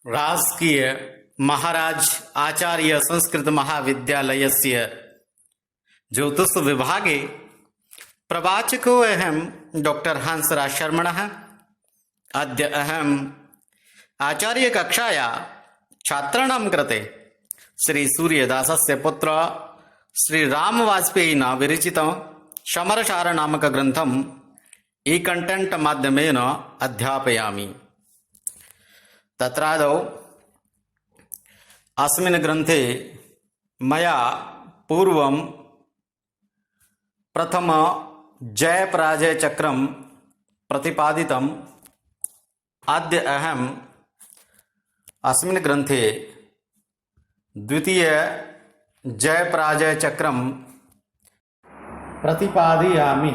राजकीय महाराज आचार्य संस्कृत महाविद्यालयस्य ज्योतिष विभागे प्रवाचको अहम डॉक्टर हंसराज शर्मणः। अद्य अहम आचार्य कक्षाया छात्राणां कृते श्री सूर्यदासस्य पुत्र श्री राम वाजपेयिना विरचितं समरसार नामक ग्रन्थम् ई-कण्टेण्ट् माध्यमेन अध्यापयामि। तत्रादौ अस्मिन् ग्रन्थे मया पूर्वं प्रथम जय पराजय चक्रं प्रतिपादितम्। अद्य अहम् अस्मिन् ग्रन्थे द्वितीय जय पराजय चक्रं प्रतिपादयामि।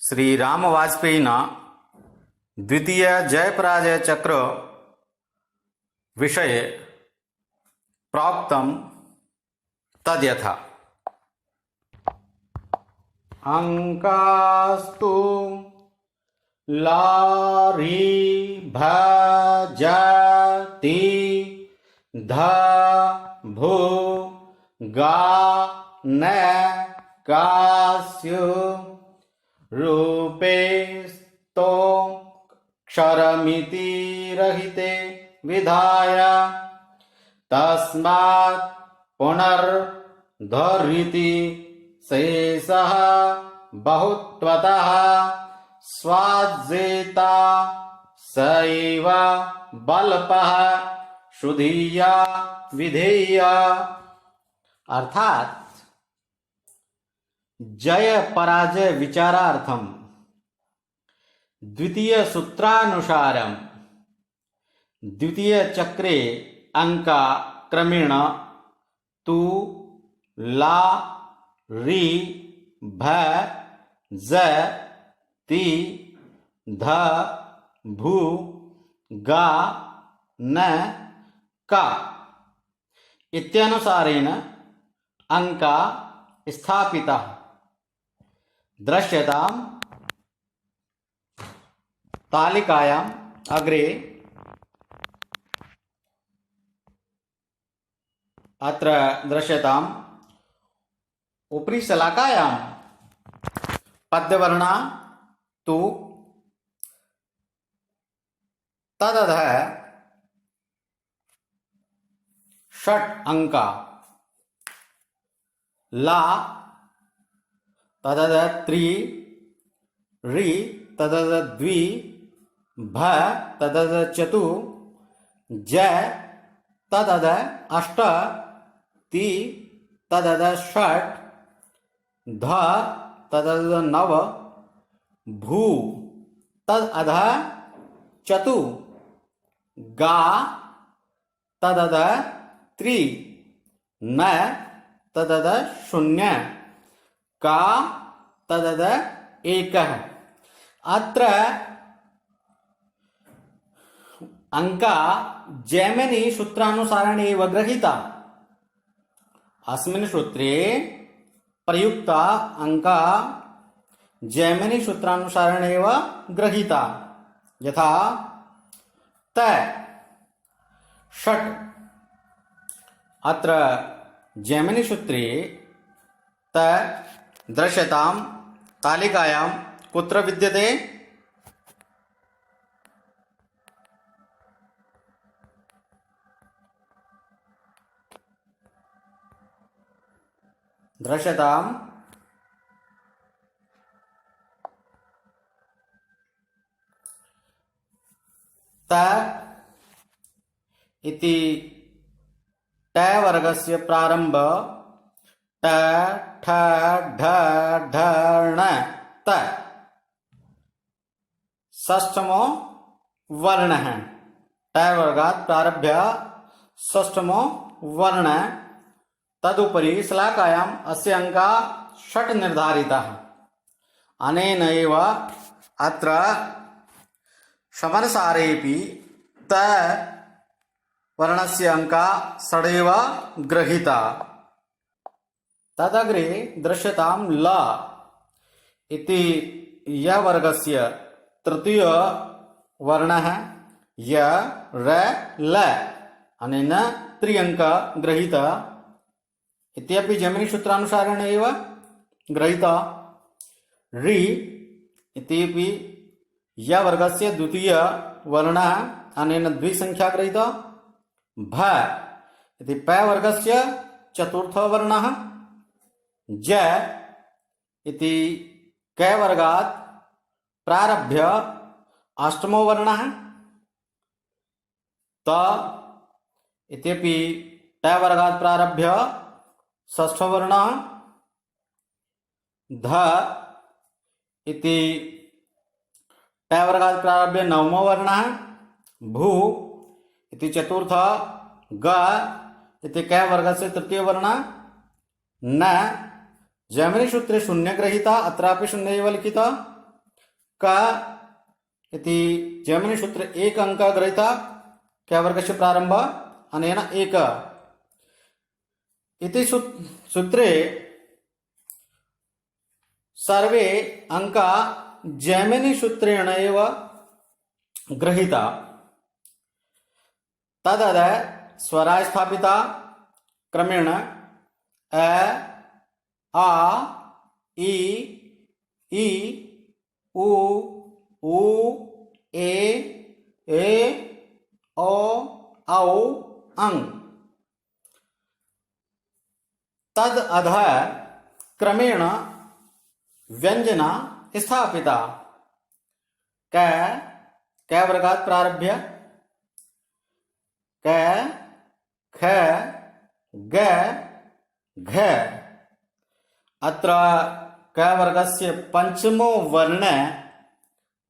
श्री राम वाजपेयिना द्वितीय जय पराजय चक्र विषये प्रोक्तं तद्यथा। अंकास्तु लारी भजति ध भू गा न कास्यु रूपे स्तो क्षरमिति रहिते विधाय तस्मात् पुनर्धरिति शेषः बहुत्वतः स्वाजेता सैव बल्पः शुद्धीया विधेया। अर्थात जय पराजय विचारार्थम द्वितीय सूत्रानुसारम द्वितीय चक्रे अंका क्रमेण तु ला री भ ज ति ध भू गा न का इत्यानुसारेण अंका स्थापिता दृश्यताम्। तालिकायाम् अग्रे अत्र दृश्यताम् उपरि शलाकायां पद्यवर्णा तु तदधः षट् अंका ला तदध त्रि रि तदध द्वि भ तदध चतु ज तदध अष्ट ति तदध षट् ध तदध नव भू तदध चतु गा तदध त्रि न तदध शून्य का तदध एकः। अत्र अंका जैमिनी सूत्रानुसारेण एव गृहीता। अस्मिन् सूत्रे प्रयुक्ता अंका जैमिनी सूत्रानुसारेण एव गृहीता। यथा त षट् अत्र जैमिनी सूत्रे त दृश्यतां तालिकायां कुत्र विद्यते? दृश्यतां त इति ट वर्गस्य प्रारंभ ट ठ ढ ढ ण त षष्ठमो वर्ण है। ट वर्गात् प्रारभ्य षष्ठमो वर्ण। तदुपरि शलाकायाम् अस्य अंका षट् निर्धारितः। अनेन एव अत्र समरसारेऽपि त वर्णस्य अंका षडेव गृहीता। तदग्रे दृश्यतां ल इति य वर्गस्य तृतीय वर्णः य र ल अनेन त्र्यङ्क गृहीत इत्यपि जैमिनिसूत्रानुसारेण एव गृहीत। रि इत्यपि य वर्गस्य द्वितीय वर्णः अनेन द्विसंख्या गृहीत। भ इति प वर्गस्य चतुर्थ वर्णः। ज इति क वर्गात् प्रारभ्य अष्टमो वर्णः। त इत्यपि ट वर्गात् प्रारभ्य षष्ठो वर्णः। ध इति ट वर्गात् प्रारभ्य नवमो वर्णः। भू इति चतुर्थ। ग इति क वर्गस्य तृतीय वर्णः। न जैमिनिसूत्रे शून्यगृहीता अत्रापि शून्य एव लिखित। क इति जैमिनिसूत्रे एक अंक गृहीता क वर्गस्य प्रारंभ अनेन एक इति सूत्रे सर्वे अंका जैमिनिसूत्रेण एव गृहीता। तदद स्वराः स्थापिता क्रमेण अ आ इ ई उ ऊ ए ओ औ अं। तद अध क्रमेण व्यंजना स्थापिता। क वर्गात् प्रारभ्य क ख ग घ। अत्र क वर्गस्य पंचमो वर्ण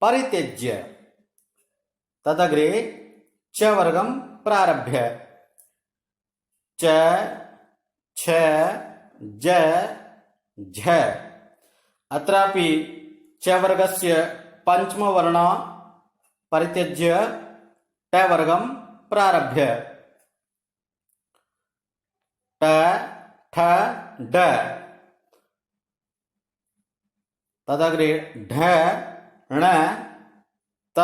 परित्यज्य तदग्रे च वर्गं प्रारभ्य च छ ज झ। अत्रापि च वर्गस्य पंचमो वर्ण परित्यज्य ट वर्गं प्रारभ्य ट ठ ड। तदग्रे ढ ण त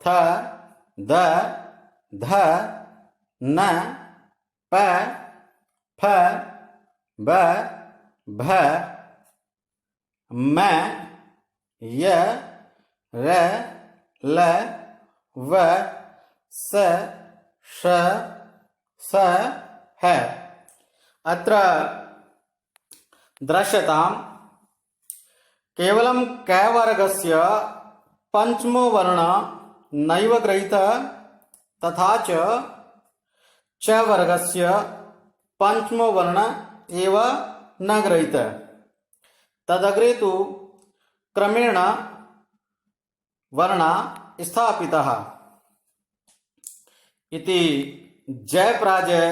थ द ध न प फ ब भ म य र ल व स श स ह। अत्र दृश्यताम् केवलं क वर्गस्य पंचमो वर्ण नैव गृहीतः तथा च वर्गस्य पंचमो वर्ण एव न गृहीतः। तदग्रे तु क्रमेण वर्णा स्थापितः इति जयपराजय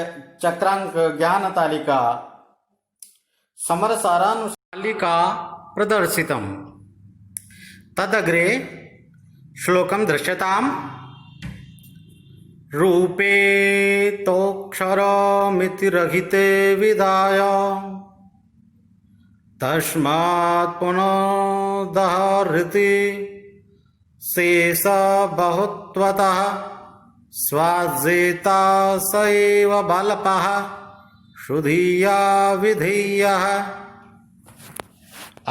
चक्रांक ज्ञान तालिका समरसारानुसालिका प्रदर्शितम्। तदग्रे श्लोकं दृश्यताम्। रूपे तोक्षरमिति रहिते विधाय तस्मात् पुनोदहरिति शेष बहुत्वतः स्वाजेता स एव बलपः शुधिया विधेयः।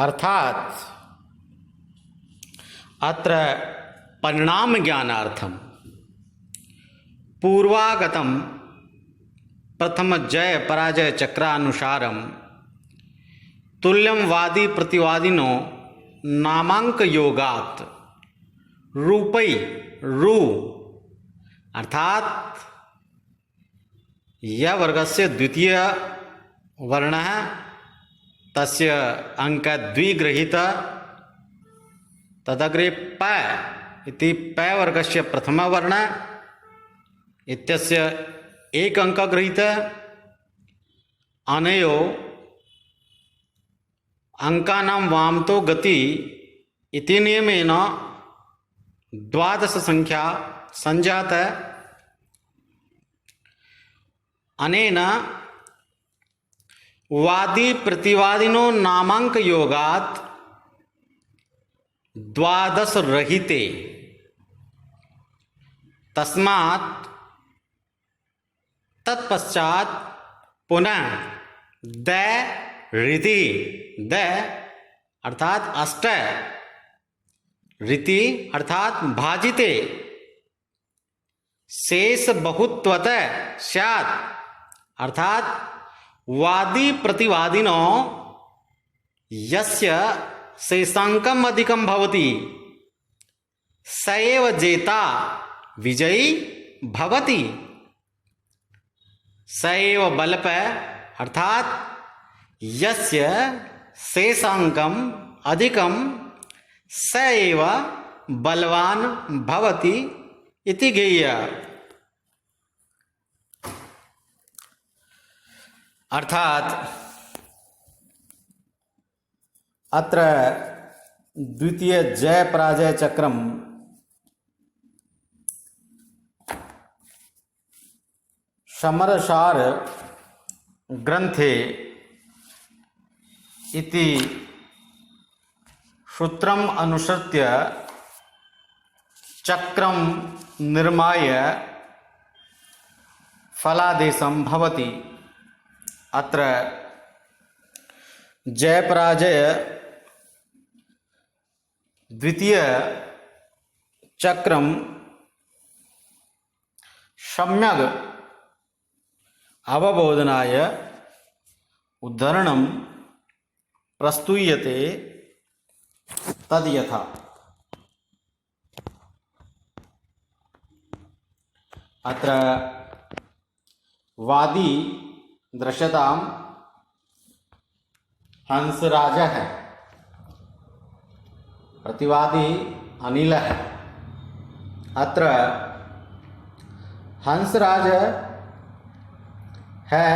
अर्थात अत्र परिणाम ज्ञानार्थम पूर्वागतम प्रथम जय पराजय चक्रानुसारम तुल्यम वादी प्रतिवादिनो नामांक योगात रूपै रू अर्थात यह वर्गस्य द्वितीय वर्णः तस्य अंक द्विगृहीत। तदग्रे प इति प वर्गस्य प्रथम वर्ण इत्यस्य एक अंक गृहीत। अनयो अंकानां वामतो गति इति नियमेन द्वादश संख्या संजात। अनेन वादी प्रतिवादिनो नामांक योगात द्वादश रहिते तस्मात् तत्पश्चात पुनः द रीति, द अर्थात अष्ट, रीति अर्थात भाजिते, शेष बहुत्वत स्यात् अर्थात वादी प्रतिवादिनो यस्य शेषांकम अधिकम भवति स एव जेता विजयी भवति। स एव बलप अर्थात यस्य शेषांकम अधिकम स एव बलवान भवति इति ज्ञेय। अर्थात अत्र द्वितीय जय पराजय चक्रम समरसार ग्रंथे इति सूत्रम अनुसृत्य चक्रम निर्माय फलादेशम भवति। अत्र जय पराजय द्वितीय चक्रम सम्यग् अवबोधनाय उद्धरणं प्रस्तूयते तद्यथा। अत्र वादी दृश्यतां हंसराजः, प्रतिवादी अनिलः। अत्र हंसराज है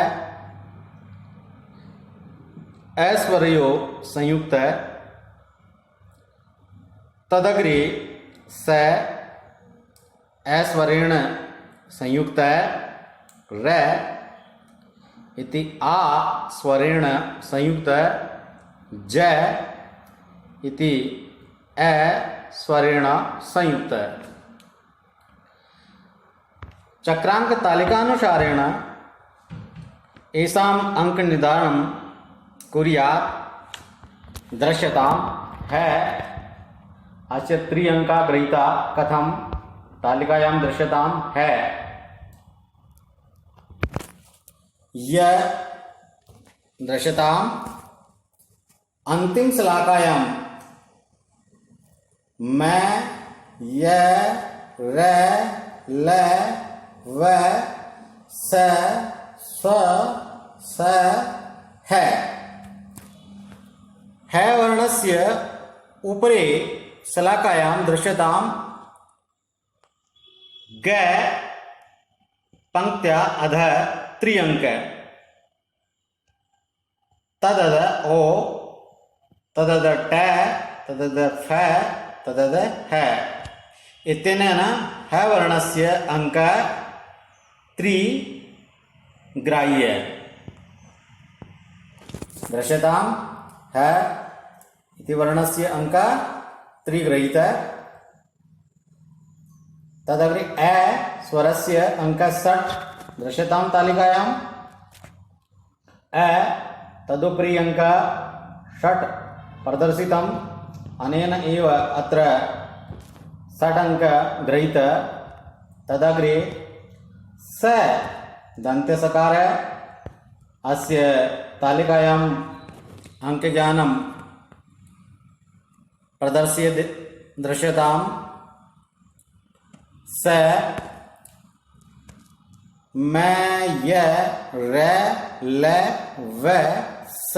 ऐश्वर्यो संयुक्त, तदग्रे स ऐश्वर्येण संयुक्त र इति आ स्वरेण संयुक्त ज इति ए स्वरेण संयुक्त। चक्रांक तालिकानुसारेण एषाम् अंक निर्धारणं कुर्यात् दृश्यतां है। अस्य त्रिअंका गृहीता कथम तालिकायां दृश्यतां है। यह दृश्यतां अंतिम शलाकायां मैं य र ल व स स है वर्णस्य उपरे शलाकायां दृश्यतां ग पंक्त्या अधः त्रिअंक तदद ओ तदद ट तदद फ तदद है इत्यनेन ह वर्णस्य अंक त्रिग्राह्य दृश्यतां है इति वर्णस्य अंक त्रिगृहीत। तदग्रे ए स्वरस्य अंक षट् दृश्यतां तालिकायां ए तदुपरि अंक षट् प्रदर्शितम्। अनेन एव अत्र षट् अंक गृहीत। तदग्रे स दन्त्यसकार अस्य तालिकायाम् अंकज्ञानं प्रदर्श्य दृश्यतां स मैं य र ल व स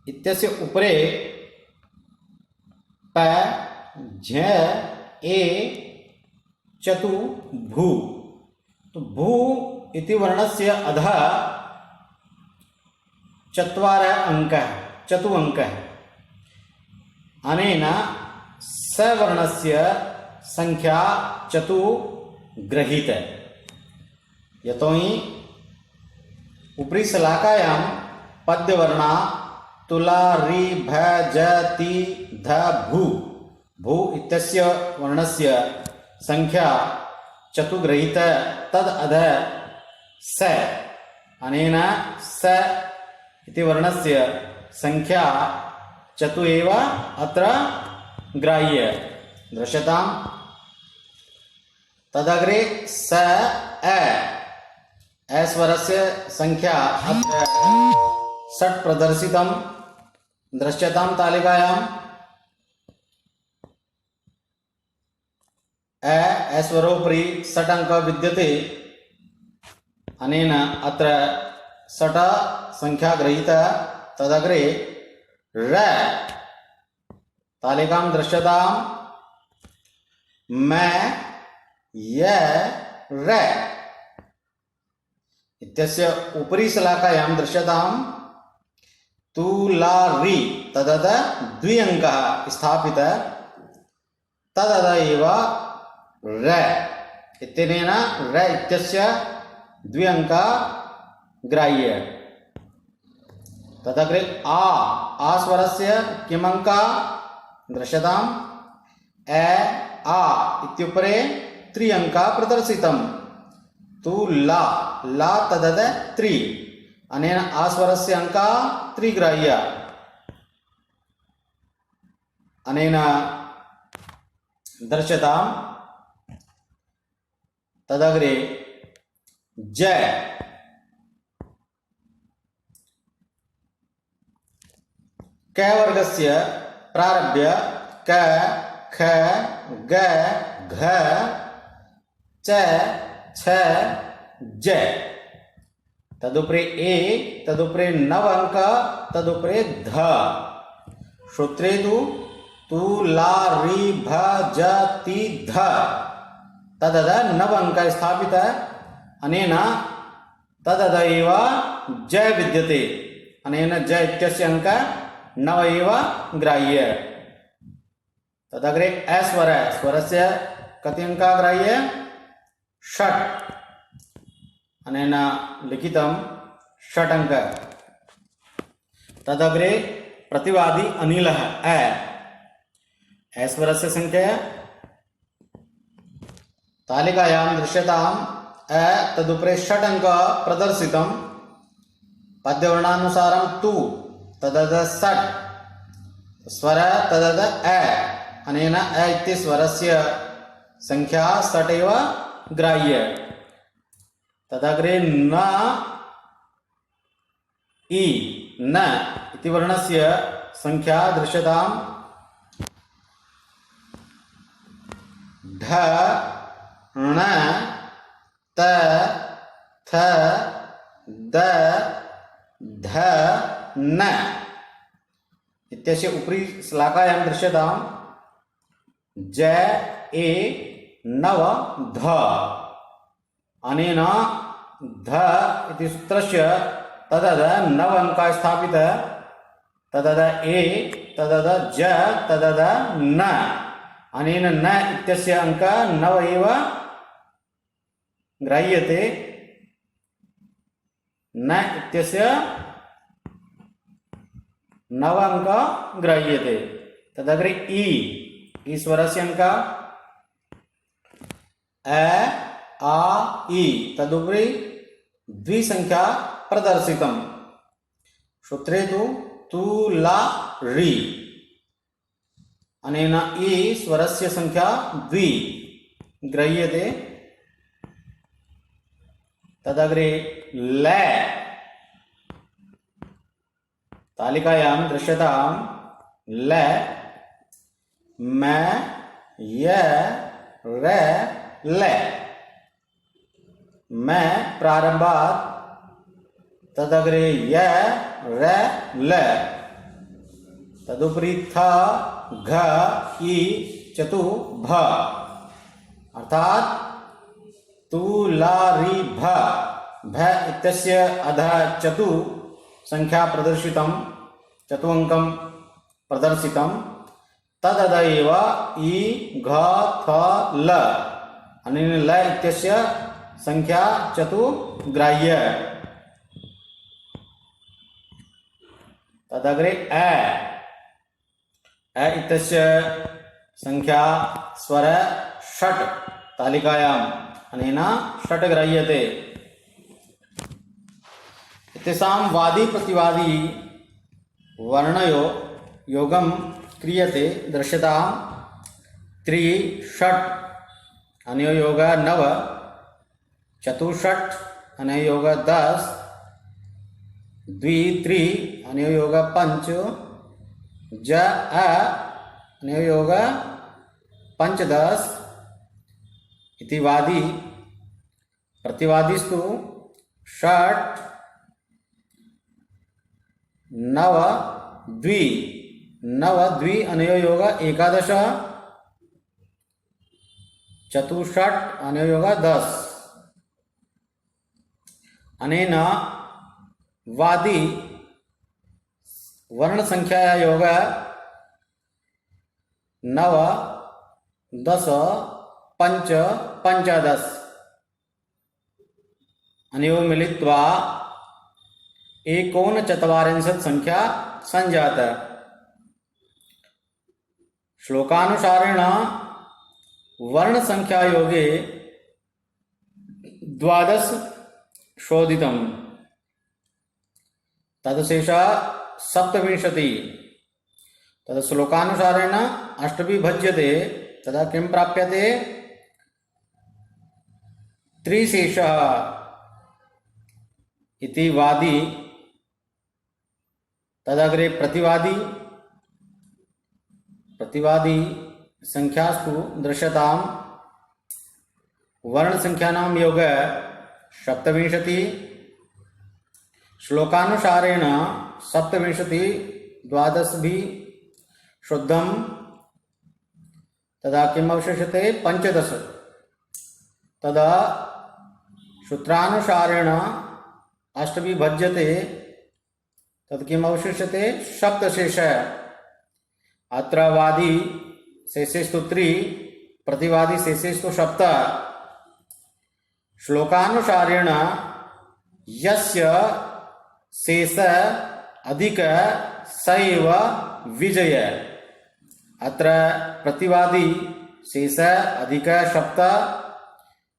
इत्यस्य उपरे प झ ए चतु भू। तो भू इति वर्णस्य अधः चत्वारः अंकः चतु अंकः। अनेन स वर्णस्य संख्या चतु गृहीत। यतोहि उपरि शलाकायां पद्यवर्णा तुला रि भ ज ति ध भू भू इत्यस्य वर्णस्य संख्या चतुग्रहीत तद अध स अनेन स इति वर्णस्य संख्या चतु एव अत्र ग्राह्य दृश्यताम्। तदग्रे स अ स्वरस्य संख्या अत्र षट् प्रदर्शितं दृश्यतां तालिकायाम्। अ स्वरोपरि षट् अंकः विद्यते अनेन अत्र षट् संख्या गृहीता। तदग्रे र तालिकां दृश्यताम् म य र इत्यस्य उपरि शलाकायां दृश्यताम् तुलारि तदद द्व्यङ्कः स्थापितः तदद एव र इत्यनेन र इत्यस्य द्व्यङ्कः ग्राह्य। तदग्रे आ स्वरस्य किमङ्कः दृश्यताम् ए आ इत्युपरि त्र्यङ्कः प्रदर्शितं तु ला तदद त्रि अनेन आस्वरस्य अंकः त्रिग्राह्य। अनेन दर्श्यताम् तदग्रे ज क वर्गस्य प्रारभ्य क ख ग घ च छ ज तदुपरि ए तदुपरि नव अंक तदुपरि ध सूत्रे तु ला रि भ ज ति ध तदद नव अंक स्थापित अनेन तदद एव ज विद्यते अनेन ज इत्यस्य अंक नव एव ग्राह्य। तदग्रे अस्वर स्वरस्य कति अंकः ग्राह्य षट् अनेन लिखितं षट् अंक। तदग्रे प्रतिवादी अनिलः स्वरस्य संख्या तालिकायां दृश्यताम् तदुपरि षट् अंकः प्रदर्शितं पद्यवर्णानुसारं तु तदद षट् स्वर तदद अनेन इति स्वरस्य संख्या षट् एव ग्राह्य। तदग्रे न इ न इति वर्णस्य संख्या दृश्यताम् ढ ण त थ द ध न इत्यस्य उपरि श्लाकायां दृश्यताम् ज ए नव ध अनेन ध इति सूत्रस्य तदद नव अंकः स्थापितः तदद ए तदद ज तदद न अनेन न इत्यस्य अंकः नव एव ग्राह्यते। न इत्यस्य नव अंकः ग्राह्यते। तदग्रे इ स्वरस्य अंकः आ इ तदुपरि द्विसंख्या प्रदर्शितं सूत्रे तु ला रि अनेन इ स्वरस्य संख्या द्वि ग्रह्यते। तदग्रे ल तालिकायां दृश्यतां ल म य र ल म प्रारंभात् तदग्रे य र ल तदुपरि थ घ इ चतु भ अर्थात तु ला रि भ भ इत्यस्य अधः चतु संख्या प्रदर्शितं चतु अंकं प्रदर्शितं तदद एव इ घ थ ल अनेन ल इत्यस्य संख्या चतु ग्राह्य। तदग्रे इत्यस्य संख्या स्वर षट् तालिकायाम् अनेन षट् ग्रह्यते। तेषां वादी प्रतिवादी वर्णयो योगं क्रियते। दृश्यतां 3 षट् अनयो योग 9, चतुष्षट् अनयो योग 10, 2 3 अनयो योग 5, ज अनयो योग 15 इति वादी प्रतिवादिस्तु षट् 9 2 अनयो योग 11, चतुष्षट् अनयो योग 10। अनेन वादी वर्ण संख्या योग 9 10 5 15 अनयो मिलित्वा 49 संख्या संजाता। श्लोकानुसारेण वर्ण संख्या योगे 12 शोधितं तदशेषा 27। तद श्लोकानुसारेण 8 भज्यते। तदा किं प्राप्यते? त्रिशेषः इति वादी। तदग्रे प्रतिवादी संख्यास्तु दृश्यतां वर्ण संख्यानां योग 27। श्लोकानुसारेण 27 12 भी शुद्धम। तदा किम् अवशिष्यते? 15। तदा सूत्रानुसारेण 8 भी भज्यते। तद किम् अवशिष्यते? सप्तशेष। अत्र वादी शेषेस्तु 3, प्रतिवादी शेषेस्तु 7। श्लोकानुसारेण यस्य शेष अधिक सैव विजय। अत्र प्रतिवादी शेष अधिक 7,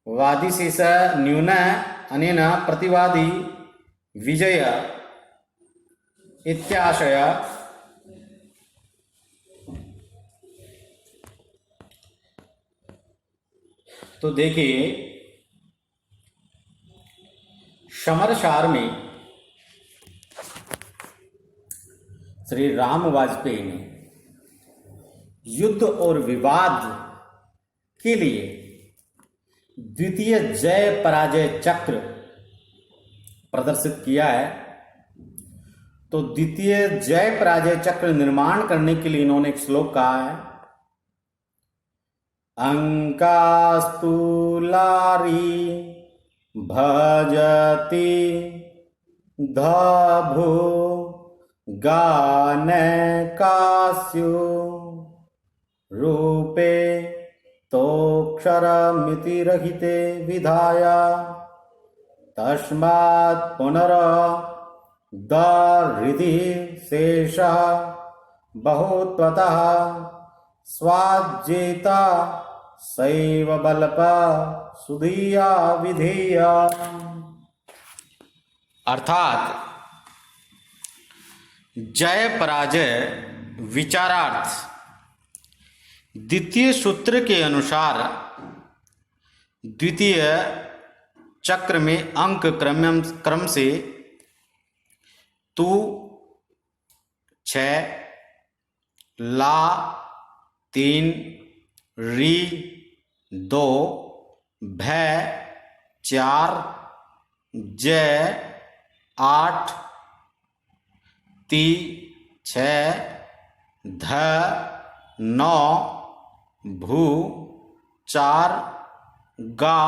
वादी शेष न्यून, अनेन प्रतिवादी विजय इत्याशय। तो देखिए, समरसार में श्री राम वाजपेयी ने युद्ध और विवाद के लिए द्वितीय जय पराजय चक्र प्रदर्शित किया है। तो द्वितीय जय पराजय चक्र निर्माण करने के लिए इन्होंने एक श्लोक कहा है, अंकास्तु लारी भजति धभो गान कास्यो रूपे तोक्षरमिति रहिते विधाय तस्मात् पुनर दहृदि शेषः बहुत्वतः स्वाज्येता सैव बलप सुधीया विधेय। अर्थात जय पराजय विचारार्थ द्वितीय सूत्र के अनुसार द्वितीय चक्र में अंक क्रम से तू 6, ला 3, री 2, भय 4, जय 8, ती 6, ध 9, भू 4, गा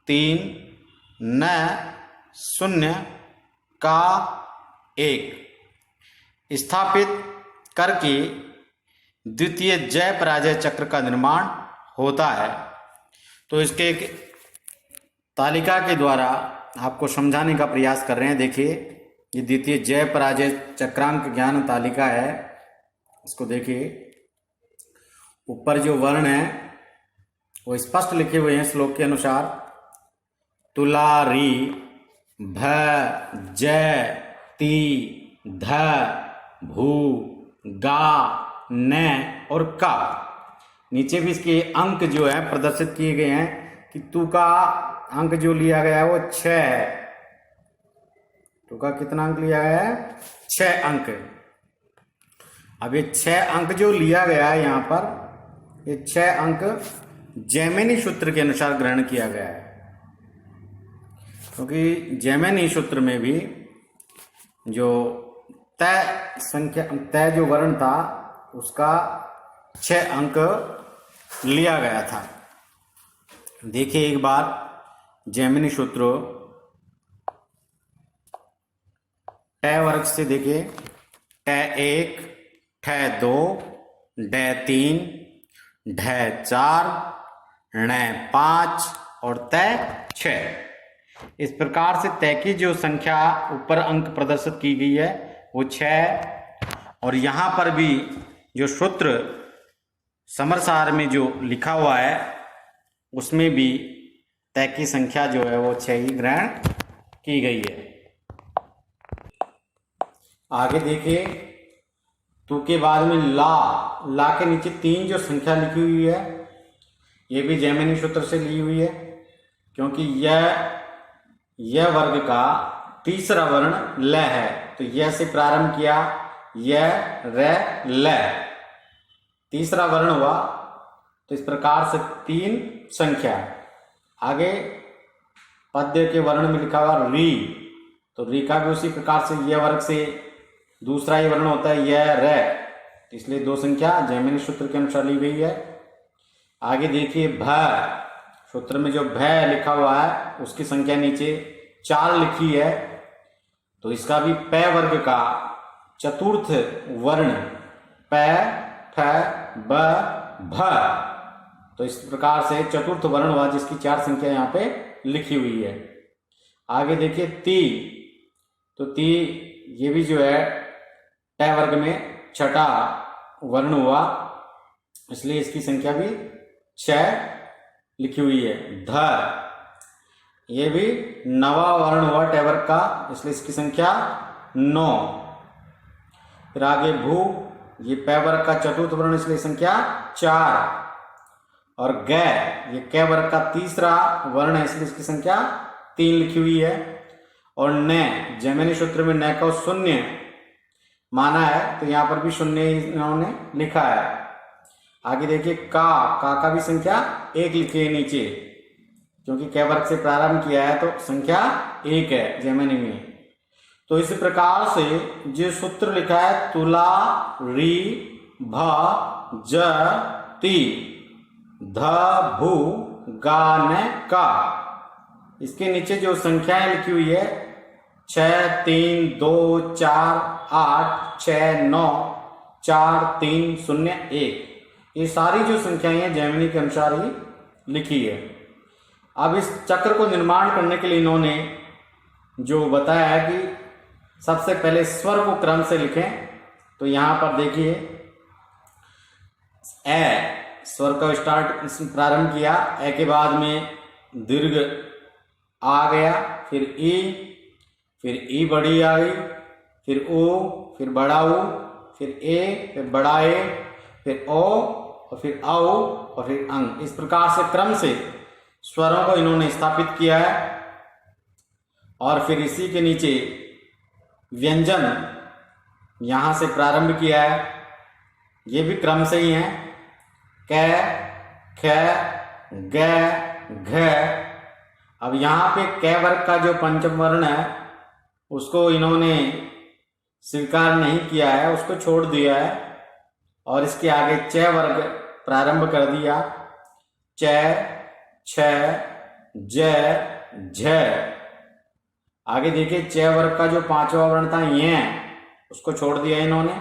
3, न 0, का 1 स्थापित करके द्वितीय जय पराजय चक्र का निर्माण होता है। तो इसके एक तालिका के द्वारा आपको समझाने का प्रयास कर रहे हैं। देखिए, ये द्वितीय जय पराजय चक्रांक ज्ञान तालिका है। इसको देखिए, ऊपर जो वर्ण है वो स्पष्ट लिखे हुए हैं श्लोक के अनुसार। तुला, री, भ, ज, ती, ध, भू, गा, न और का। नीचे भी इसके अंक जो है प्रदर्शित किए गए हैं कि तू का अंक जो लिया गया है वो 6 है। तू का कितना अंक लिया गया है? 6 अंक। अब ये 6 अंक जो लिया गया है यहाँ पर, ये 6 अंक जैमिनी सूत्र के अनुसार ग्रहण किया गया है, क्योंकि जैमिनी सूत्र में भी जो तय जो वर्ण था उसका 6 अंक लिया गया था। देखिए एक बार जैमिनी सूत्र ट वर्ग से देखिए। ट 1, ठ 2, ड 3, ढ 4, ण 5 और तय 6। इस प्रकार से तय की जो संख्या ऊपर अंक प्रदर्शित की गई है वो 6। और यहाँ पर भी जो सूत्र समरसार में जो लिखा हुआ है उसमें भी तय की संख्या जो है वो 6 ही ग्रहण की गई है। आगे देखिए, तू के बाद में ला के नीचे 3 जो संख्या लिखी हुई है ये भी जैमिनी सूत्र से ली हुई है, क्योंकि यह वर्ग का तीसरा वर्ण ल है। तो यह से प्रारंभ किया, यह र ल तीसरा वर्ण हुआ। तो इस प्रकार से 3 संख्या। आगे पद्य के वर्ण में लिखा हुआ री, तो री का भी उसी प्रकार से यह वर्ग से दूसरा ही वर्ण होता है यह र, इसलिए 2 संख्या जैमिनी सूत्र के अनुसार ली गई है। आगे देखिए भ, सूत्र में जो भ लिखा हुआ है उसकी संख्या नीचे 4 लिखी है, तो इसका भी प वर्ग का चतुर्थ वर्ण प, फ, ब, भ, तो इस प्रकार से चतुर्थ वर्ण हुआ जिसकी 4 संख्या यहाँ पे लिखी हुई है। आगे देखिए ती, तो ती ये भी जो है ट वर्ग में छठा वर्ण हुआ, इसलिए इसकी संख्या भी 6 लिखी हुई है। ध, ये भी 9वां वर्ण हुआ ट वर्ग का, इसलिए इसकी संख्या 9। फिर आगे भू, ये प वर्ग का चतुर्थ वर्ण, इसलिए संख्या 4। और ग, ये क वर्ग का तीसरा वर्ण है, इसलिए इसकी संख्या 3 लिखी हुई है। और न, जैमिनी सूत्र में न को शून्य माना है, तो यहाँ पर भी शून्य इन्होंने लिखा है। आगे देखिए का भी संख्या 1 लिखी है नीचे, क्योंकि क वर्ग से प्रारंभ किया है तो संख्या 1 है जैमिनी में। तो इस प्रकार से जो सूत्र लिखा है तुला, री, भ, ज, ती, ध, भू, गा, न, का, इसके नीचे जो संख्याएं लिखी हुई है 6, 3, 2, 4, 8, 6, 9, 4, 3, 0, 1, ये सारी जो संख्याएं हैं जैमिनी के अनुसार ही लिखी है। अब इस चक्र को निर्माण करने के लिए इन्होंने जो बताया है कि सबसे पहले स्वर को क्रम से लिखें, तो यहां पर देखिए ए स्वर का प्रारंभ किया, ए के बाद में दीर्घ आ गया, फिर ई बड़ी आ गई, फिर ओ, फिर बड़ा ऊ, फिर ए, फिर बड़ा ए, फिर ओ और फिर औ और फिर अंग। इस प्रकार से क्रम से स्वरों को इन्होंने स्थापित किया है। और फिर इसी के नीचे व्यंजन यहां से प्रारंभ किया है, ये भी क्रम से ही है, क, ख, ग, घ। अब यहाँ पे क वर्ग का जो पंचम वर्ण है उसको इन्होंने स्वीकार नहीं किया है, उसको छोड़ दिया है और इसके आगे च वर्ग प्रारंभ कर दिया, च, छ, ज, झ। आगे देखिए च वर्ग का जो 5वां वर्ण था ये, उसको छोड़ दिया इन्होंने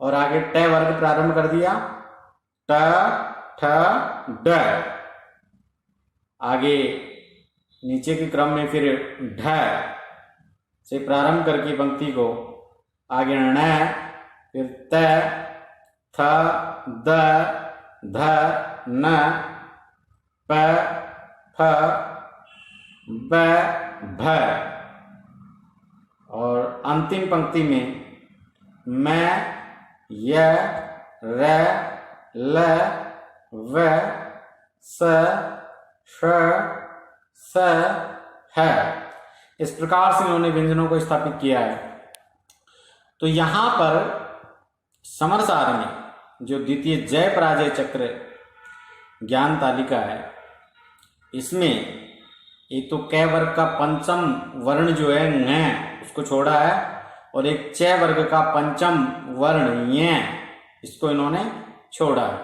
और आगे ट वर्ग प्रारंभ कर दिया, ट, ठ, ड। आगे नीचे के क्रम में फिर ढ से प्रारंभ करके पंक्ति को आगे ण, फिर त, थ, द, ध न प फ ब भ और अंतिम पंक्ति में मैं य र ल व स श स है। इस प्रकार से इन्होंने व्यंजनों को स्थापित किया है। तो यहां पर समरसार में जो द्वितीय जय पराजय चक्र ज्ञान तालिका है, इसमें एक तो क वर्ग का पंचम वर्ण जो है ङ उसको छोड़ा है और एक च वर्ग का पंचम वर्ण य इसको इन्होंने छोड़ा है।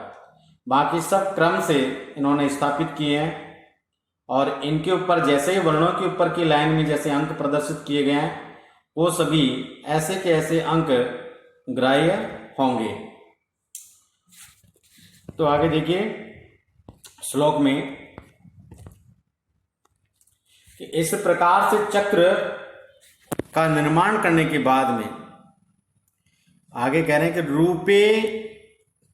बाकी सब क्रम से इन्होंने स्थापित किए हैं और इनके ऊपर जैसे ही वर्णों के ऊपर की लाइन में जैसे अंक प्रदर्शित किए गए हैं वो सभी ऐसे के ऐसे अंक ग्राह्य होंगे। तो आगे देखिए श्लोक में कि इस प्रकार से चक्र का निर्माण करने के बाद में आगे कह रहे हैं कि रूपे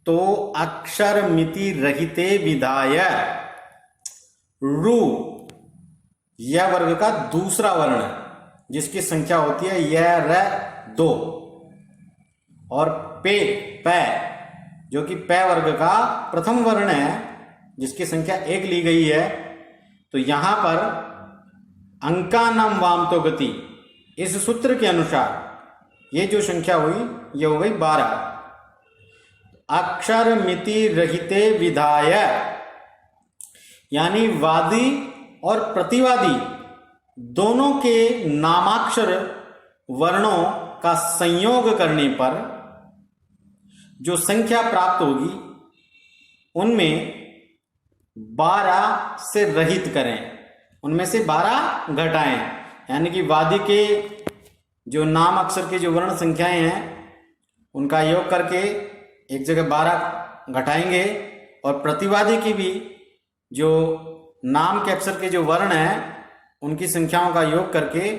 तो अक्षर मिति रहिते विधाय, रू यह वर्ग का दूसरा वर्ण जिसकी संख्या होती है य र 2 और पे पै जो कि पै वर्ग का प्रथम वर्ण है जिसकी संख्या 1 ली गई है। तो यहां पर अंकानाम वाम तो गति इस सूत्र के अनुसार ये जो संख्या हुई ये हो गई 12। अक्षर मिति रहिते विधाय यानी वादी और प्रतिवादी दोनों के नामाक्षर वर्णों का संयोग करने पर जो संख्या प्राप्त होगी उनमें 12 से रहित करें, उनमें से 12 घटाएं। यानी कि वादी के जो नाम अक्षर के जो वर्ण संख्याएं हैं उनका योग करके एक जगह 12 घटाएंगे और प्रतिवादी की भी जो नाम के अक्षर के जो वर्ण हैं उनकी संख्याओं का योग करके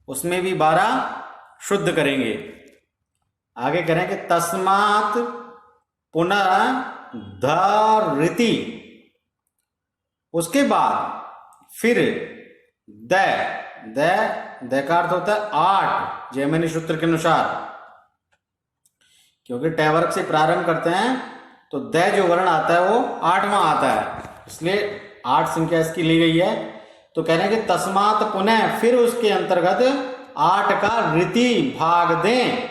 उसमें भी 12 शुद्ध करेंगे। आगे करें कि तस्मात् पुनः धरिति, उसके बाद फिर द का अर्थ होता है 8 जैमिनी सूत्र के अनुसार, क्योंकि ट वर्ग से प्रारंभ करते हैं तो द जो वर्ण आता है वो 8वां आता है, इसलिए 8 संख्या इसकी ली गई है। तो कह रहे हैं कि तस्मात् पुनः फिर उसके अंतर्गत 8 का ऋति भाग दें,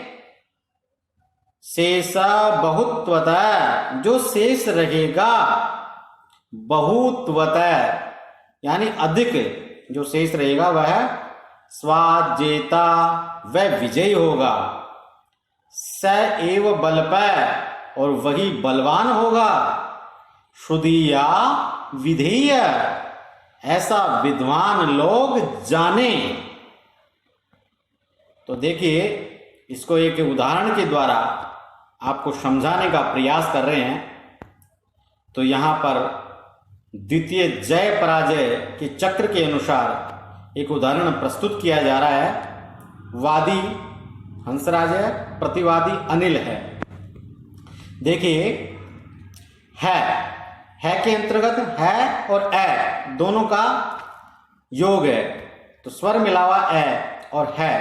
शेष बहुत्वतः जो शेष रहेगा बहुत्वतः यानी अधिक जो शेष रहेगा वह स्वाजेता वह विजयी होगा, स एव बलपय और वही बलवान होगा, शुद्धीया विधेय ऐसा विद्वान लोग जाने। तो देखिए इसको एक उदाहरण के द्वारा आपको समझाने का प्रयास कर रहे हैं। तो यहां पर द्वितीय जय पराजय के चक्र के अनुसार एक उदाहरण प्रस्तुत किया जा रहा है। वादी हंसराज है, प्रतिवादी अनिल है। देखिए है के अंतर्गत है और ए दोनों का योग है, तो स्वर मिला हुआ ए और है।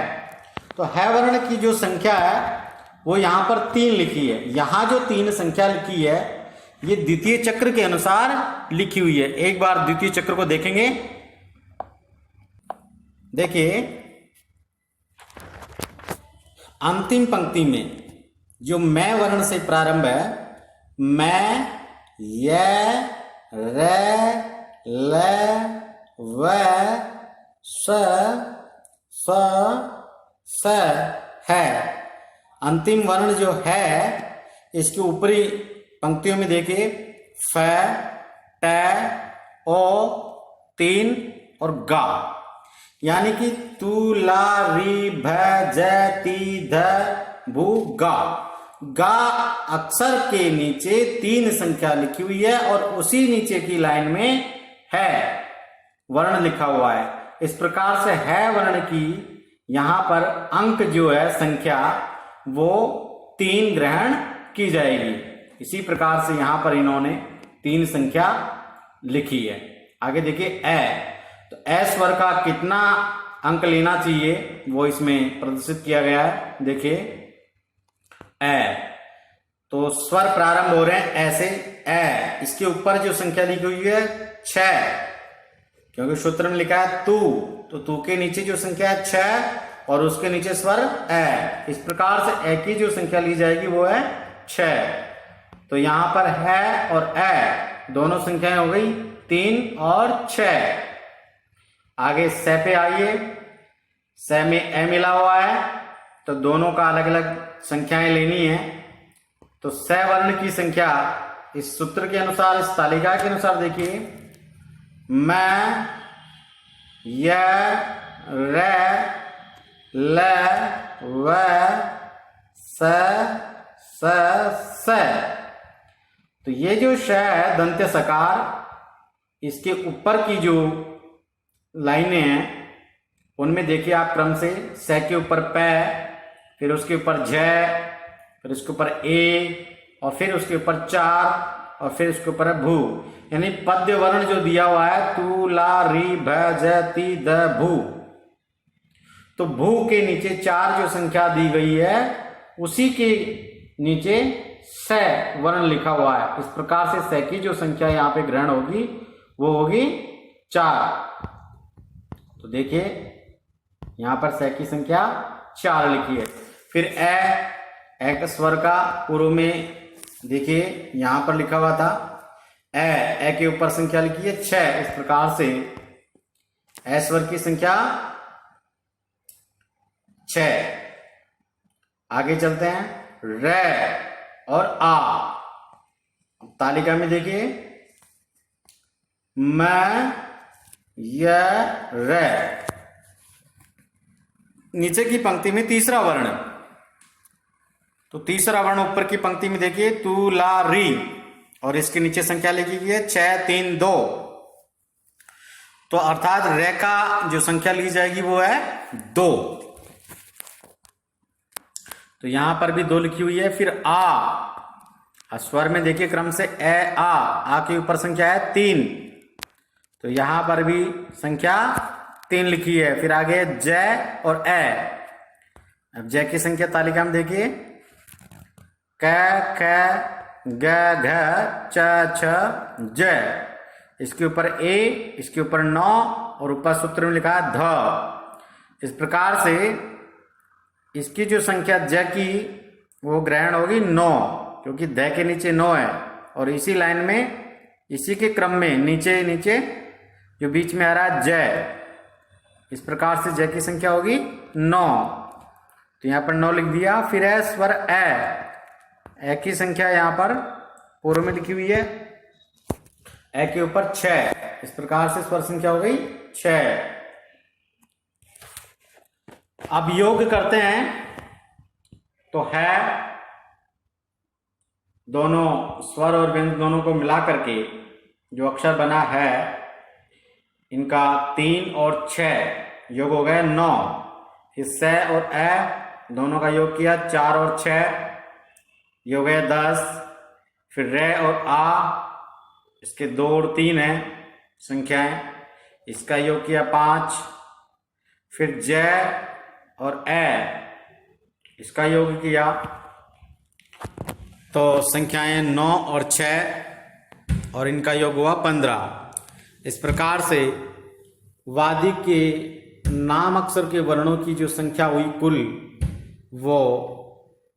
तो है वर्ण की जो संख्या है वो यहां पर 3 लिखी है। यहां जो 3 संख्या लिखी है ये द्वितीय चक्र के अनुसार लिखी हुई है। एक बार द्वितीय चक्र को देखेंगे। देखिए अंतिम पंक्ति में जो मैं वर्ण से प्रारंभ है, मैं य र ल व स है। अंतिम वर्ण जो है इसके ऊपरी पंक्तियों में देखिए फ ट ओ 3 और गा, यानी कि तू ला री भ ज ती ध भू गा। गा अक्षर के नीचे 3 संख्या लिखी हुई है और उसी नीचे की लाइन में है वर्ण लिखा हुआ है। इस प्रकार से है वर्ण की यहां पर अंक जो है संख्या वो 3 ग्रहण की जाएगी। इसी प्रकार से यहां पर इन्होंने 3 संख्या लिखी है। आगे देखिए ए, तो ए स्वर का कितना अंक लेना चाहिए वो इसमें प्रदर्शित किया गया है। देखिए ए, तो स्वर प्रारंभ हो रहे हैं ऐसे ए, इसके ऊपर जो संख्या लिखी हुई है 6, क्योंकि सूत्र में लिखा है तू, तो तू के नीचे जो संख्या है 6 और उसके नीचे स्वर ए। इस प्रकार से ए की जो संख्या ली जाएगी वो है 6। तो यहां पर है और ए दोनों संख्याएं हो गई 3 और 6। आगे से पे आइए, से में ए मिला हुआ है तो दोनों का अलग अलग संख्याएं लेनी है। तो से वर्ण की संख्या इस सूत्र के अनुसार, इस तालिका के अनुसार देखिए, मैं, य, रे, ल, व, स। तो ये जो श है दंत्य सकार, इसके ऊपर की जो लाइनें हैं उनमें देखिए आप क्रम से स के ऊपर प, फिर उसके ऊपर झ, फिर उसके ऊपर ए, और फिर उसके ऊपर 4, और फिर उसके ऊपर है भू। यानी पद्य वर्ण जो दिया हुआ है तू, ला, री, भ, ज, ती, द, भू, तो भू के नीचे 4 जो संख्या दी गई है उसी के नीचे स वर्ण लिखा हुआ है। इस प्रकार से स की जो संख्या यहाँ पे ग्रहण होगी वो होगी 4। तो देखिए यहां पर स की संख्या 4 लिखी है। फिर ए का स्वर का पूर्व में देखिए यहां पर लिखा हुआ था ए के ऊपर संख्या लिखी है 6। इस प्रकार से ए स्वर की संख्या 6। आगे चलते हैं रे और आ। तालिका में देखिए मैं, य, रे, नीचे की पंक्ति में तीसरा वर्ण, तो तीसरा वर्ण ऊपर की पंक्ति में देखिए तू, ला, री, और इसके नीचे संख्या लिखी गई है 6, 3, 2। तो अर्थात रे का जो संख्या ली जाएगी वो है 2। तो यहां पर भी 2 लिखी हुई है। फिर आ स्वर में देखिए क्रम से ए, आ के ऊपर संख्या है 3, तो यहां पर भी संख्या 3 लिखी है। फिर आगे जय और ए। अब जय की संख्या तालिका में देखिए क, ख, ग, घ, च, छ, ज। इसके ऊपर ए, इसके ऊपर 9, और ऊपर सूत्र में लिखा है ध। इस प्रकार से इसकी जो संख्या ज की वो ग्रहण होगी 9, क्योंकि ध के नीचे 9 है, और इसी लाइन में इसी के क्रम में नीचे नीचे जो बीच में आ रहा है जय, इस प्रकार से जय की संख्या होगी 9। तो यहाँ पर 9 लिख दिया। फिर है स्वर ए की संख्या यहाँ पर पूर्व में लिखी हुई है ए के ऊपर 6। इस प्रकार से स्वर संख्या हो गई 6। अब योग करते हैं तो है दोनों स्वर और व्यंजन दोनों को मिला करके जो अक्षर बना है इनका 3 और 6 योग हो गए 9। इस से और ए दोनों का योग किया 4 और 6 योग है 10। फिर रे और आ, इसके 2 और 3 है संख्याएं, इसका योग किया 5। फिर जय और ए, इसका योग किया, तो संख्याएं 9 और 6 और इनका योग हुआ 15। इस प्रकार से वादी के नाम अक्षर के वर्णों की जो संख्या हुई कुल वो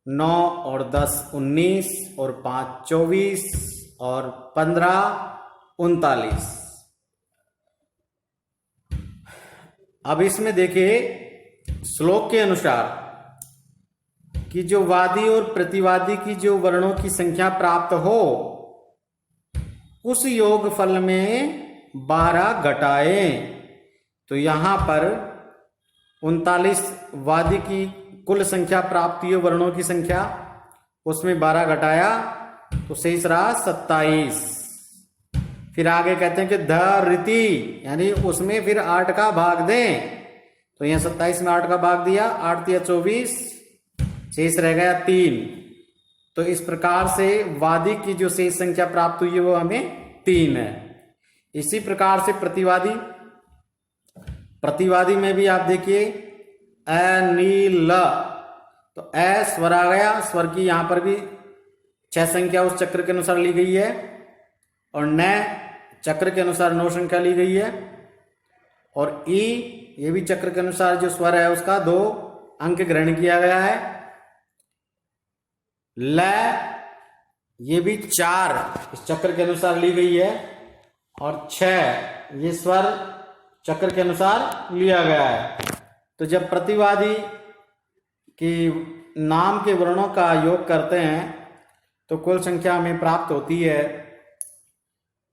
9 और 10 19 और 5 24 और 15 39। अब इसमें देखिए श्लोक के अनुसार कि जो वादी और प्रतिवादी की जो वर्णों की संख्या प्राप्त हो उस योग फल में 12 घटाएं। तो यहां पर 39 वादी की कुल संख्या प्राप्त हुई वर्णों की संख्या, उसमें 12 घटाया तो शेष रहा 27। फिर आगे कहते हैं कि धरिति, यानी उसमें फिर 8 का भाग दें। तो यहां 27 में 8 का भाग दिया, 8 दिया 24, शेष रह गया 3। तो इस प्रकार से वादी की जो शेष संख्या प्राप्त हुई है वो हमें 3 है। इसी प्रकार से प्रतिवादी में भी आप देखिए अनील, तो अ स्वर आ गया, स्वर की यहां पर भी 6 संख्या उस चक्र के अनुसार ली गई है और न चक्र के अनुसार 9 संख्या ली गई है और ई ये भी चक्र के अनुसार जो स्वर है उसका 2 अंक ग्रहण किया गया है। ल ये भी 4 इस चक्र के अनुसार ली गई है और 6 ये स्वर चक्र के अनुसार लिया गया है। तो जब प्रतिवादी की नाम के वर्णों का योग करते हैं तो कुल संख्या हमें प्राप्त होती है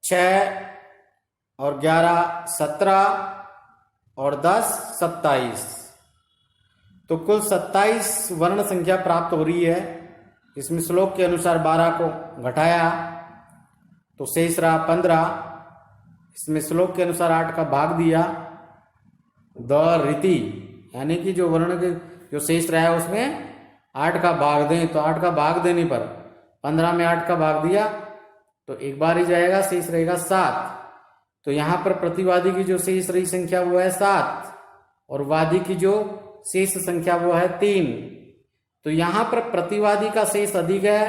6 और 11 17 और 10 27। तो कुल 27 वर्ण संख्या प्राप्त हो रही है। इसमें श्लोक के अनुसार 12 को घटाया तो शेष रहा 15। इसमें श्लोक के अनुसार 8 का भाग दिया द रीति, यानी कि जो वर्ण के जो शेष रहा है उसमें 8 का भाग दें, तो 8 का भाग देने पर 15 में 8 का भाग दिया तो एक बार ही जाएगा, शेष रहेगा 7। तो यहां पर प्रतिवादी की जो शेष रही संख्या वो है 7 और वादी की जो शेष संख्या वो है 3। तो यहां पर प्रतिवादी का शेष अधिक है,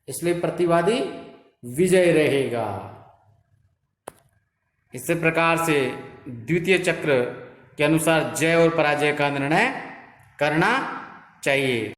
इसलिए प्रतिवादी विजय रहेगा। इसी प्रकार से द्वितीय चक्र के अनुसार जय और पराजय का निर्णय करना चाहिए।